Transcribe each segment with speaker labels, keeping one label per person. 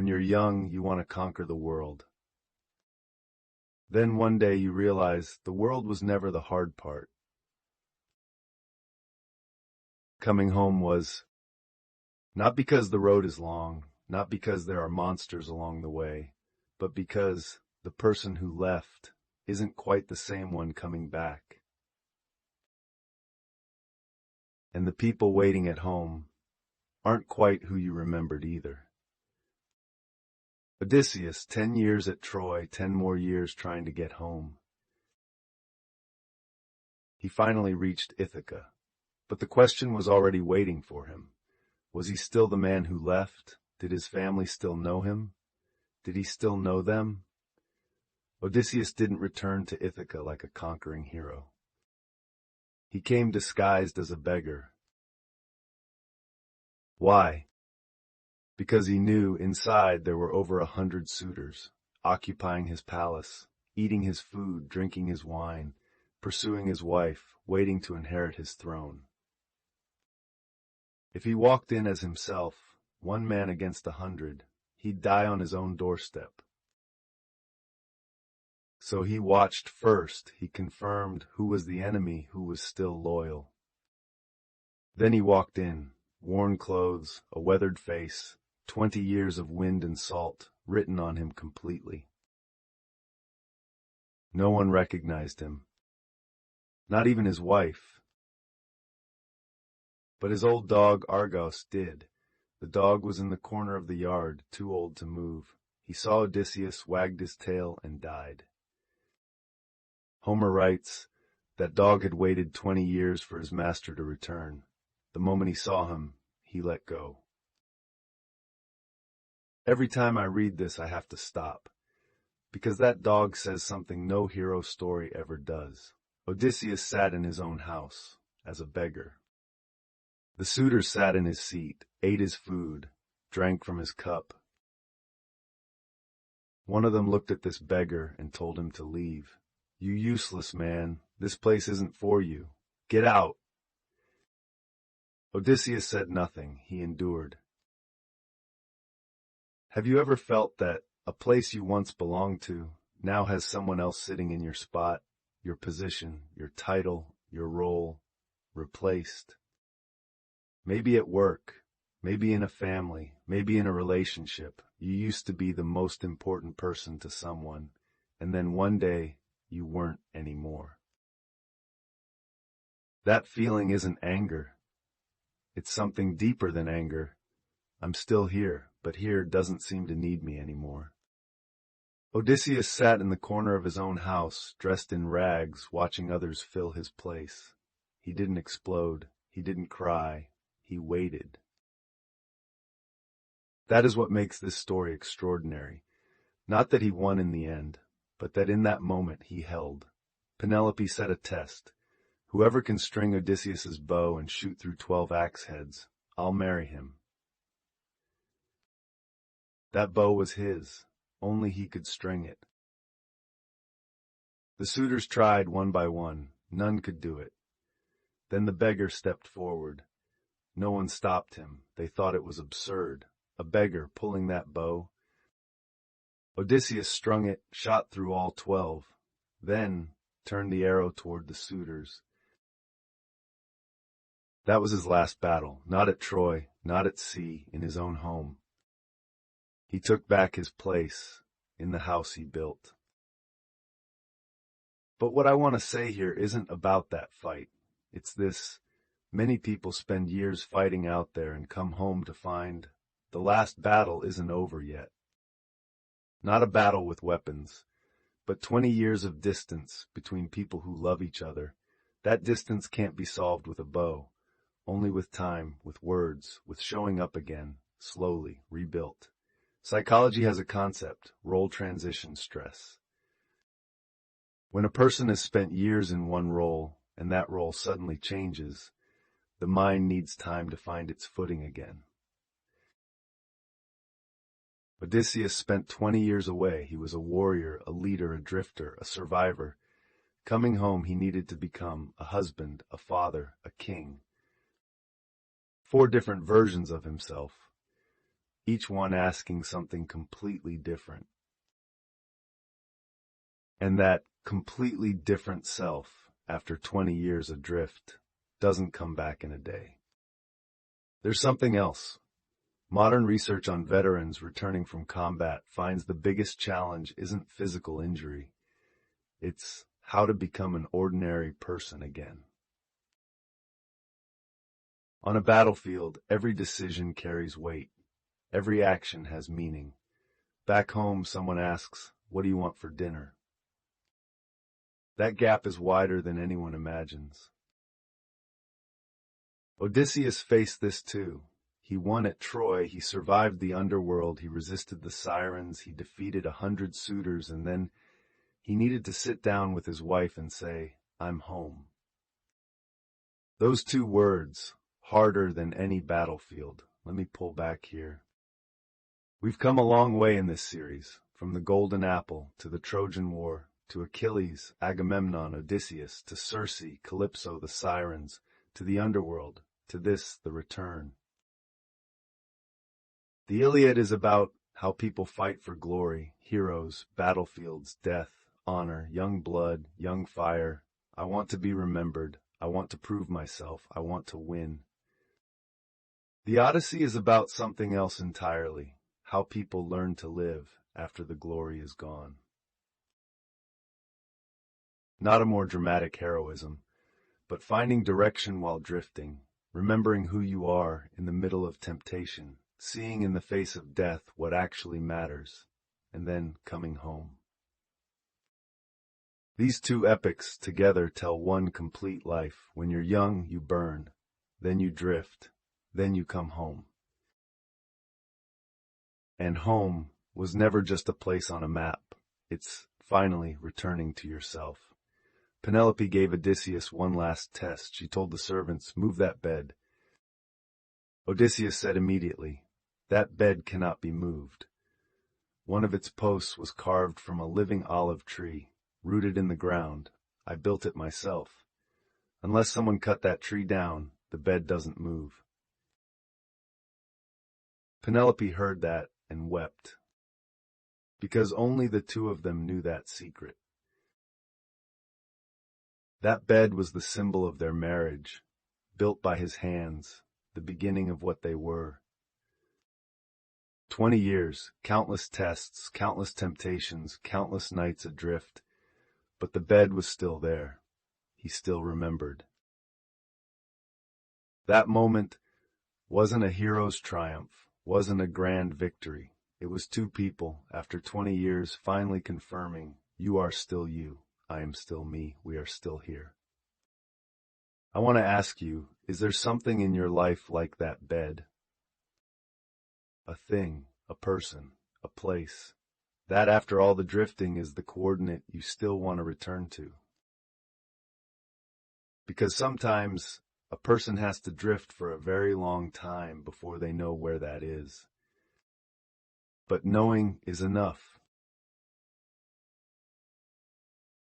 Speaker 1: When you're young, you want to conquer the world. Then one day you realize the world was never the hard part. Coming home was not because the road is long, not because there are monsters along the way, but because the person who left isn't quite the same one coming back. And the people waiting at home aren't quite who you remembered either. Odysseus, 10 years at Troy, 10 more years trying to get home. He finally reached Ithaca, but the question was already waiting for him. Was he still the man who left? Did his family still know him? Did he still know them? Odysseus didn't return to Ithaca like a conquering hero. He came disguised as a beggar. Why? Because he knew inside there were over 100 suitors, occupying his palace, eating his food, drinking his wine, pursuing his wife, waiting to inherit his throne. If he walked in as himself, one man against 100, he'd die on his own doorstep. So he watched first, he confirmed who was the enemy, who was still loyal. Then he walked in, worn clothes, a weathered face, 20 years of wind and salt written on him completely. No one recognized him, not even his wife. But his old dog Argos did. The dog was in the corner of the yard, too old to move. He saw Odysseus, wagged his tail, and died. Homer writes, that dog had waited 20 years for his master to return. The moment he saw him, he let go. Every time I read this, I have to stop, because that dog says something no hero story ever does. Odysseus sat in his own house, as a beggar. The suitor sat in his seat, ate his food, drank from his cup. One of them looked at this beggar and told him to leave. You useless man, this place isn't for you. Get out. Odysseus said nothing, he endured. Have you ever felt that a place you once belonged to now has someone else sitting in your spot, your position, your title, your role, replaced? Maybe at work, maybe in a family, maybe in a relationship, you used to be the most important person to someone, and then one day you weren't anymore. That feeling isn't anger. It's something deeper than anger. I'm still here, but here doesn't seem to need me anymore. Odysseus sat in the corner of his own house, dressed in rags, watching others fill his place. He didn't explode. He didn't cry. He waited. That is what makes this story extraordinary. Not that he won in the end, but that in that moment he held. Penelope set a test. Whoever can string Odysseus's bow and shoot through 12 axe heads, I'll marry him. That bow was his. Only he could string it. The suitors tried one by one. None could do it. Then the beggar stepped forward. No one stopped him. They thought it was absurd. A beggar pulling that bow. Odysseus strung it, shot through all 12, then turned the arrow toward the suitors. That was his last battle, not at Troy, not at sea, in his own home. He took back his place in the house he built. But what I want to say here isn't about that fight. It's this: many people spend years fighting out there and come home to find the last battle isn't over yet. Not a battle with weapons, but 20 years of distance between people who love each other. That distance can't be solved with a bow, only with time, with words, with showing up again, slowly, rebuilt. Psychology has a concept, role transition stress. When a person has spent years in one role, and that role suddenly changes, the mind needs time to find its footing again. Odysseus spent 20 years away. He was a warrior, a leader, a drifter, a survivor. Coming home, he needed to become a husband, a father, a king. 4 different versions of himself. each one asking something completely different. And that completely different self, after 20 years adrift, doesn't come back in a day. There's something else. Modern research on veterans returning from combat finds the biggest challenge isn't physical injury. It's how to become an ordinary person again. On a battlefield, every decision carries weight. Every action has meaning. Back home, someone asks, "What do you want for dinner?" That gap is wider than anyone imagines. Odysseus faced this too. He won at Troy, he survived the underworld, he resisted the sirens, he defeated 100 suitors, and then he needed to sit down with his wife and say, "I'm home." Those two words, harder than any battlefield. Let me pull back here. We've come a long way in this series, from the Golden Apple to the Trojan War, to Achilles, Agamemnon, Odysseus, to Circe, Calypso, the sirens, to the underworld, to this, the return. The Iliad is about how people fight for glory, heroes, battlefields, death, honor, young blood, young fire. I want to be remembered. I want to prove myself. I want to win. The Odyssey is about something else entirely, how people learn to live after the glory is gone. Not a more dramatic heroism, but finding direction while drifting, remembering who you are in the middle of temptation, seeing in the face of death what actually matters, and then coming home. These two epics together tell one complete life. When you're young, you burn, then you drift, then you come home. And home was never just a place on a map. It's finally returning to yourself. Penelope gave Odysseus one last test. She told the servants, "Move that bed." Odysseus said immediately, "That bed cannot be moved." One of its posts was carved from a living olive tree, rooted in the ground. I built it myself. Unless someone cut that tree down, the bed doesn't move. Penelope heard that and wept, because only the two of them knew that secret. That bed was the symbol of their marriage, built by his hands, the beginning of what they were. 20 years, countless tests, countless temptations, countless nights adrift, but the bed was still there. He still remembered. That moment wasn't a hero's triumph, wasn't a grand victory. It was two people, after 20 years, finally confirming, "You are still you. I am still me. We are still here." I want to ask you, is there something in your life like that bed? A thing, a person, a place, that after all the drifting is the coordinate you still want to return to? Because sometimes a person has to drift for a very long time before they know where that is. But knowing is enough.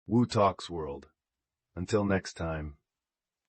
Speaker 1: Wu Talks World. Until next time.